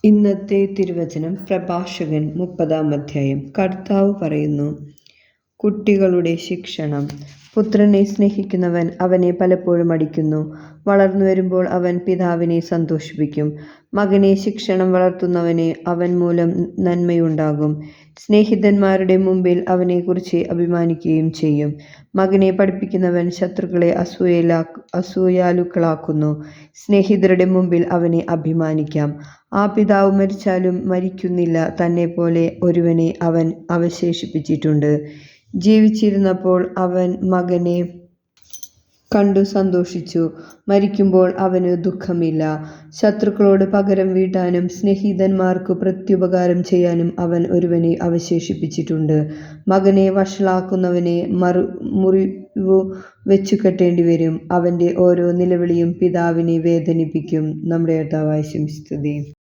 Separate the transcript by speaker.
Speaker 1: ഇന്നത്തെ തിരുവചനം പ്രഭാഷകൻ 30-ാം അധ്യായം. കർത്താവ് പറയുന്നു, കുട്ടികളുടെ ശിക്ഷണം. പുത്രനെ സ്നേഹിക്കുന്നവൻ അവനെ പലപ്പോഴും അടിക്കുന്നു. വളർന്നു വരുമ്പോൾ അവൻ പിതാവിനെ സന്തോഷിപ്പിക്കും. മകനെ ശിക്ഷണം വളർത്തുന്നവന് അവൻ മൂലം നന്മയുണ്ടാകും. സ്നേഹിതന്മാരുടെ മുമ്പിൽ അവനെക്കുറിച്ച് അഭിമാനിക്കുകയും ചെയ്യും. മകനെ പഠിപ്പിക്കുന്നവൻ ശത്രുക്കളെ അസൂയാലുക്കളാക്കുന്നു. സ്നേഹിതരുടെ മുമ്പിൽ അവനെ അഭിമാനിക്കാം. ആ പിതാവ് മരിച്ചാലും മരിക്കുന്നില്ല. തന്നെപ്പോലെ ഒരുവനെ അവൻ അവശേഷിപ്പിച്ചിട്ടുണ്ട്. ജീവിച്ചിരുന്നപ്പോൾ അവൻ മകനെ കണ്ടു സന്തോഷിച്ചു. മരിക്കുമ്പോൾ അവന് ദുഃഖമില്ല. ശത്രുക്കളോട് പകരം വീട്ടാനും സ്നേഹിതന്മാർക്കു പ്രത്യുപകാരം ചെയ്യാനും അവൻ ഒരുവനെ അവശേഷിപ്പിച്ചിട്ടുണ്ട്. മകനെ വഷളാക്കുന്നവനെ മുറിവു വെച്ചു കെട്ടേണ്ടി വരും. അവൻ്റെ ഓരോ നിലവിളിയും പിതാവിനെ വേദനിപ്പിക്കും. നമ്മുടെ കർത്താവായ യേശുവിനെ സ്തുതി.